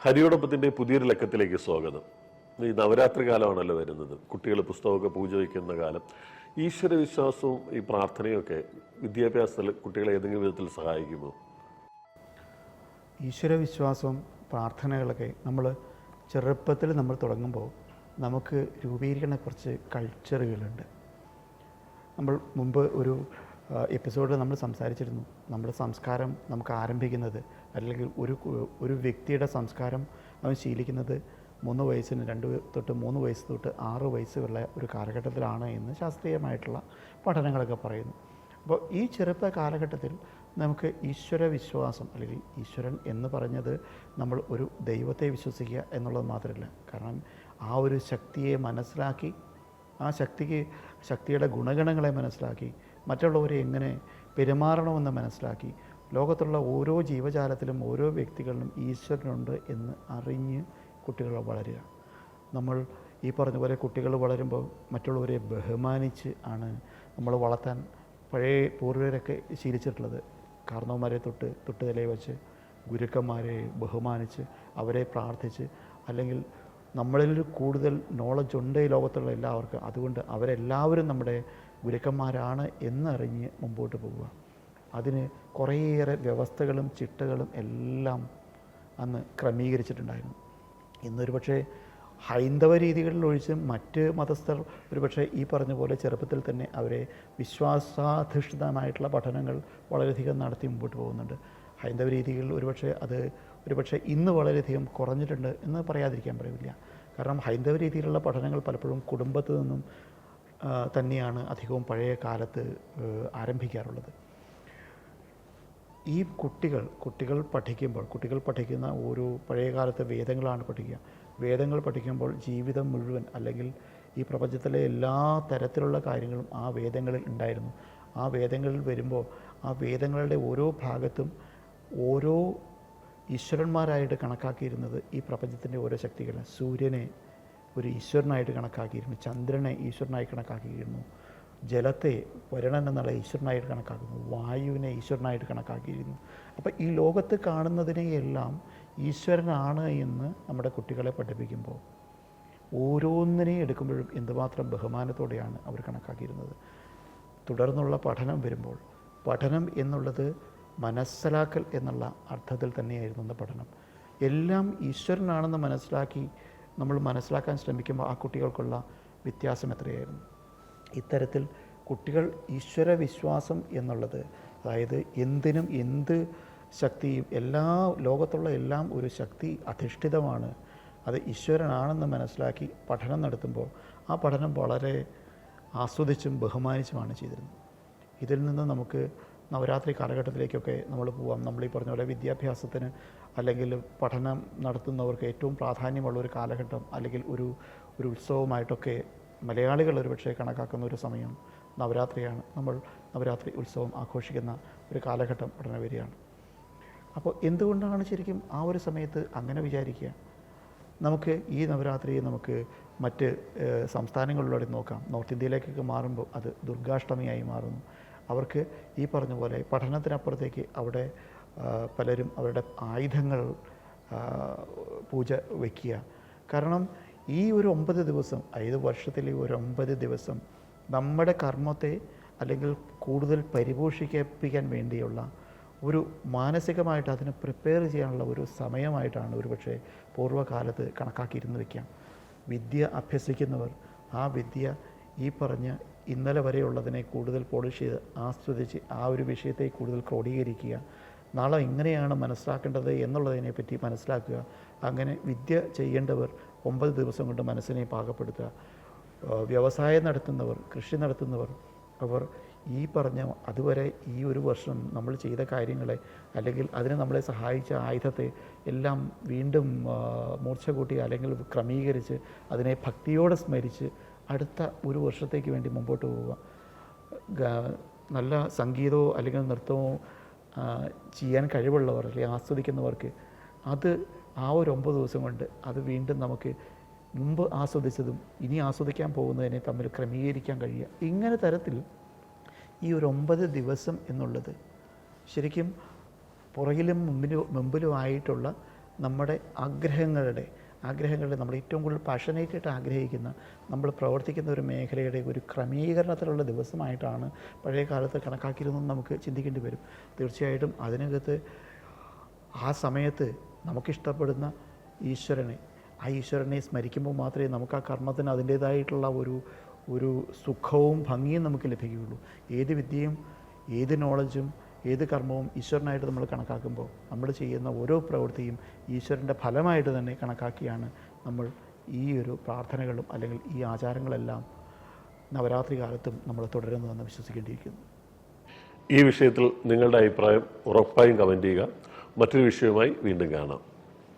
ഹരിയോടൊപ്പത്തിൻ്റെ പുതിയൊരു ലക്കത്തിലേക്ക് സ്വാഗതം. ഈ നവരാത്രി കാലമാണല്ലോ വരുന്നത്. കുട്ടികൾ പുസ്തകമൊക്കെ പൂജ വയ്ക്കുന്ന കാലം. ഈശ്വര വിശ്വാസവും ഈ പ്രാർത്ഥനയും ഒക്കെ വിദ്യാഭ്യാസത്തിൽ കുട്ടികളെ ഏതെങ്കിലും വിധത്തിൽ സഹായിക്കുമോ? ഈശ്വരവിശ്വാസവും പ്രാർത്ഥനകളൊക്കെ നമ്മൾ ചെറുപ്പത്തിൽ നമ്മൾ തുടങ്ങുമ്പോൾ നമുക്ക് രൂപീകരിക്കുന്ന കുറച്ച് കൾച്ചറുകളുണ്ട്. നമ്മൾ മുമ്പ് ഒരു എപ്പിസോഡിൽ നമ്മൾ സംസാരിച്ചിരുന്നു, നമ്മുടെ സംസ്കാരം നമുക്ക് ആരംഭിക്കുന്നത് അല്ലെങ്കിൽ ഒരു വ്യക്തിയുടെ സംസ്കാരം അവൻ ശീലിക്കുന്നത് 3 വയസ്സിന് 2 തൊട്ട് 3 വയസ്സ് തൊട്ട് 6 വയസ്സ് വരെ ഒരു കാലഘട്ടത്തിലാണ് എന്ന് ശാസ്ത്രീയമായിട്ടുള്ള പഠനങ്ങളൊക്കെ പറയുന്നു. അപ്പോൾ ഈ ചെറുപ്പ കാലഘട്ടത്തിൽ നമുക്ക് ഈശ്വര വിശ്വാസം അല്ലെങ്കിൽ ഈശ്വരൻ എന്ന് പറഞ്ഞത് നമ്മൾ ഒരു ദൈവത്തെ വിശ്വസിക്കുക എന്നുള്ളത് മാത്രമല്ല, കാരണം ആ ഒരു ശക്തിയെ മനസ്സിലാക്കി ആ ശക്തിയുടെ ഗുണഗണങ്ങളെ മനസ്സിലാക്കി മറ്റുള്ളവരെ എങ്ങനെ പെരുമാറണമെന്ന് മനസ്സിലാക്കി ലോകത്തുള്ള ഓരോ ജീവജാലത്തിലും ഓരോ വ്യക്തികളിലും ഈശ്വരനുണ്ട് എന്ന് അറിഞ്ഞ് കുട്ടികൾ വളരുക. നമ്മൾ ഈ പറഞ്ഞ പോലെ കുട്ടികൾ വളരുമ്പോൾ മറ്റുള്ളവരെ ബഹുമാനിച്ച് ആണ് നമ്മൾ വളർത്താൻ പഴയ പൂർവികരൊക്കെ ശീലിച്ചിട്ടുള്ളത്. കാരണവന്മാരെ തൊട്ട് തലയിൽ വെച്ച് ഗുരുക്കന്മാരെ ബഹുമാനിച്ച് അവരെ പ്രാർത്ഥിച്ച്, അല്ലെങ്കിൽ നമ്മളിൽ കൂടുതൽ നോളജ് ഉണ്ട് ഈ ലോകത്തുള്ള എല്ലാവർക്കും, അതുകൊണ്ട് അവരെല്ലാവരും നമ്മുടെ ഗുരുക്കന്മാരാണ് എന്നറിഞ്ഞ് മുമ്പോട്ട് പോവുക. അതിന് കുറേയേറെ വ്യവസ്ഥകളും ചിട്ടകളും എല്ലാം അന്ന് ക്രമീകരിച്ചിട്ടുണ്ടായിരുന്നു. ഇന്നൊരു പക്ഷേ ഹൈന്ദവ രീതികളിൽ ഒഴിച്ച് മറ്റ് മതസ്ഥർ ഒരുപക്ഷെ ഈ പറഞ്ഞ പോലെ ചെറുപ്പത്തിൽ തന്നെ അവരെ വിശ്വാസാധിഷ്ഠിതമായിട്ടുള്ള പഠനങ്ങൾ വളരെയധികം നടത്തി മുമ്പോട്ട് പോകുന്നുണ്ട്. ഹൈന്ദവ രീതികളിൽ ഒരുപക്ഷെ ഇന്ന് വളരെയധികം കുറഞ്ഞിട്ടുണ്ട് എന്ന് പറയാതിരിക്കാൻ കഴിയില്ല. കാരണം ഹൈന്ദവ രീതിയിലുള്ള പഠനങ്ങൾ പലപ്പോഴും കുടുംബത്തിൽ നിന്നും തന്നെയാണ് അധികവും പഴയ കാലത്ത് ആരംഭിക്കാറുള്ളത്. ഈ കുട്ടികൾ പഠിക്കുന്ന ഓരോ പഴയ കാലത്തെ വേദങ്ങളാണ് പഠിക്കുക. വേദങ്ങൾ പഠിക്കുമ്പോൾ ജീവിതം മുഴുവൻ അല്ലെങ്കിൽ ഈ പ്രപഞ്ചത്തിലെ എല്ലാ തരത്തിലുള്ള കാര്യങ്ങളും ആ വേദങ്ങളിൽ ഉണ്ടായിരുന്നു. ആ വേദങ്ങളിൽ വരുമ്പോൾ ആ വേദങ്ങളുടെ ഓരോ ഭാഗത്തും ഓരോ ഈശ്വരന്മാരായിട്ട് കണക്കാക്കിയിരുന്നത് ഈ പ്രപഞ്ചത്തിൻ്റെ ഓരോ ശക്തികളെ. സൂര്യനെ ഒരു ഈശ്വരനായിട്ട് കണക്കാക്കിയിരുന്നു, ചന്ദ്രനെ ഈശ്വരനായി കണക്കാക്കിയിരുന്നു, ജലത്തെ വരുണൻ എന്നുള്ള ഈശ്വരനായിട്ട് കണക്കാക്കുന്നു, വായുവിനെ ഈശ്വരനായിട്ട് കണക്കാക്കിയിരുന്നു. അപ്പോൾ ഈ ലോകത്ത് കാണുന്നതിനെയെല്ലാം ഈശ്വരനാണ് എന്ന് നമ്മുടെ കുട്ടികളെ പഠിപ്പിക്കുമ്പോൾ ഓരോന്നിനെയും എടുക്കുമ്പോഴും എന്തുമാത്രം ബഹുമാനത്തോടെയാണ് അവർ കണക്കാക്കിയിരുന്നത്. തുടർന്നുള്ള പഠനം വരുമ്പോൾ പഠനം എന്നുള്ളത് മനസ്സിലാക്കൽ എന്നുള്ള അർത്ഥത്തിൽ തന്നെയായിരുന്നു അന്ന് പഠനം. എല്ലാം ഈശ്വരനാണെന്ന് നമ്മൾ മനസ്സിലാക്കാൻ ശ്രമിക്കുമ്പോൾ ആ കുട്ടികൾക്കുള്ള വ്യത്യാസം എത്രയായിരുന്നു. ഇത്തരത്തിൽ കുട്ടികൾ ഈശ്വര വിശ്വാസം എന്നുള്ളത്, അതായത് എന്തിനും എന്ത് ശക്തിയും ലോകത്തുള്ള എല്ലാം ഒരു ശക്തി അധിഷ്ഠിതമാണ്, അത് ഈശ്വരനാണെന്ന് മനസ്സിലാക്കി പഠനം നടത്തുമ്പോൾ ആ പഠനം വളരെ ആസ്വദിച്ചും ബഹുമാനിച്ചുമാണ് ചെയ്തിരുന്നത്. ഇതിൽ നിന്ന് നമുക്ക് നവരാത്രി കാലഘട്ടത്തിലേക്കൊക്കെ നമ്മൾ പോവാം. നമ്മൾ ഈ പറഞ്ഞ പോലെ വിദ്യാഭ്യാസത്തിന് അല്ലെങ്കിൽ പഠനം നടത്തുന്നവർക്ക് ഏറ്റവും പ്രാധാന്യമുള്ള ഒരു കാലഘട്ടം അല്ലെങ്കിൽ ഒരു ഉത്സവമായിട്ടൊക്കെ മലയാളികൾ ഒരുപക്ഷെ കണക്കാക്കുന്ന ഒരു സമയം നവരാത്രിയാണ്. നമ്മൾ നവരാത്രി ഉത്സവം ആഘോഷിക്കുന്ന ഒരു കാലഘട്ടം ഉടനെ വരികയാണ്. അപ്പോൾ എന്തുകൊണ്ടാണ് ശരിക്കും ആ ഒരു സമയത്ത് അങ്ങനെ വിചാരിക്കുക? നമുക്ക് ഈ നവരാത്രിയെ നമുക്ക് മറ്റ് സംസ്ഥാനങ്ങളിലൂടെ നോക്കാം. നോർത്ത് ഇന്ത്യയിലേക്കൊക്കെ മാറുമ്പോൾ അത് ദുർഗാഷ്ടമിയായി മാറുന്നു. അവർക്ക് ഈ പറഞ്ഞ പോലെ പഠനത്തിനപ്പുറത്തേക്ക് അവിടെ പലരും അവരുടെ ആയുധങ്ങൾ പൂജ വയ്ക്കുക. കാരണം ഈ ഒരു 9 ദിവസം, 5 വർഷത്തിലെ ഒരു 9 ദിവസം നമ്മുടെ കർമ്മത്തെ അല്ലെങ്കിൽ കൂടുതൽ പരിപോഷിപ്പിക്കാൻ വേണ്ടിയുള്ള ഒരു മാനസികമായിട്ട് അതിനെ പ്രിപ്പയർ ചെയ്യാനുള്ള ഒരു സമയമായിട്ടാണ് ഒരുപക്ഷെ പൂർവ്വകാലത്ത് കണക്കാക്കിയിരുന്നു വയ്ക്കാം. വിദ്യ അഭ്യസിക്കുന്നവർ ആ വിദ്യ ഈ പറഞ്ഞ ഇന്നലെ വരെയുള്ളതിനെ കൂടുതൽ പോളിഷ് ചെയ്ത് ആസ്വദിച്ച് ആ ഒരു വിഷയത്തെ കൂടുതൽ ക്രോഡീകരിക്കുക, നാളെ എങ്ങനെയാണ് മനസ്സിലാക്കേണ്ടത് എന്നുള്ളതിനെപ്പറ്റി മനസ്സിലാക്കുക. അങ്ങനെ വിദ്യ ചെയ്യേണ്ടവർ 9 ദിവസം കൊണ്ട് മനസ്സിനെ പാകപ്പെടുത്തുക. വ്യവസായം നടത്തുന്നവർ, കൃഷി നടത്തുന്നവർ, അവർ ഈ പറഞ്ഞ അതുവരെ ഈ ഒരു വർഷം നമ്മൾ ചെയ്ത കാര്യങ്ങളെ അല്ലെങ്കിൽ അതിന് നമ്മളെ സഹായിച്ച ആയുധത്തെ എല്ലാം വീണ്ടും മൂർച്ച കൂട്ടി അല്ലെങ്കിൽ ക്രമീകരിച്ച് അതിനെ ഭക്തിയോടെ സ്മരിച്ച് അടുത്ത ഒരു വർഷത്തേക്ക് വേണ്ടി മുമ്പോട്ട് പോവുക. നല്ല സംഗീതമോ അല്ലെങ്കിൽ നൃത്തമോ ചെയ്യാൻ കഴിവുള്ളവർ അല്ലെങ്കിൽ ആസ്വദിക്കുന്നവർക്ക് അത് ആ ഒരു 9 ദിവസം കൊണ്ട് അത് വീണ്ടും നമുക്ക് മുമ്പ് ആസ്വദിച്ചതും ഇനി ആസ്വദിക്കാൻ പോകുന്നതിനെ തമ്മിൽ ക്രമീകരിക്കാൻ കഴിയുക. ഇങ്ങനെ തരത്തിൽ ഈ ഒരു 9 ദിവസം എന്നുള്ളത് ശരിക്കും പുറകിലും മുമ്പിലുമായിട്ടുള്ള നമ്മുടെ ആഗ്രഹങ്ങളുടെ നമ്മൾ ഏറ്റവും കൂടുതൽ പാഷനേറ്റായിട്ട് ആഗ്രഹിക്കുന്ന, നമ്മൾ പ്രവർത്തിക്കുന്ന ഒരു മേഖലയുടെ ഒരു ക്രമീകരണത്തിലുള്ള ദിവസമായിട്ടാണ് പഴയ കാലത്ത് കണക്കാക്കിയിരുന്നത് നമുക്ക് ചിന്തിക്കേണ്ടി വരും. തീർച്ചയായിട്ടും അതിനകത്ത് ആ സമയത്ത് നമുക്കിഷ്ടപ്പെടുന്ന ആ ഈശ്വരനെ സ്മരിക്കുമ്പോൾ മാത്രമേ നമുക്ക് ആ കർമ്മത്തിന് അതിൻ്റേതായിട്ടുള്ള ഒരു സുഖവും ഭംഗിയും നമുക്ക് ലഭിക്കുകയുള്ളൂ. ഏത് വിദ്യയും ഏത് നോളജും ഏത് കർമ്മവും ഈശ്വരനായിട്ട് നമ്മൾ കണക്കാക്കുമ്പോൾ നമ്മൾ ചെയ്യുന്ന ഓരോ പ്രവൃത്തിയും ഈശ്വരൻ്റെ ഫലമായിട്ട് തന്നെ കണക്കാക്കിയാണ് നമ്മൾ ഈ ഒരു പ്രാർത്ഥനകളും അല്ലെങ്കിൽ ഈ ആചാരങ്ങളെല്ലാം നവരാത്രി കാലത്തും നമ്മൾ തുടരുന്നതെന്ന് വിശ്വസിക്കേണ്ടിയിരിക്കുന്നു. ഈ വിഷയത്തിൽ നിങ്ങളുടെ അഭിപ്രായം ഉറപ്പായും കമൻറ്റ് ചെയ്യുക. മറ്റൊരു വിഷയവുമായി വീണ്ടും കാണാം.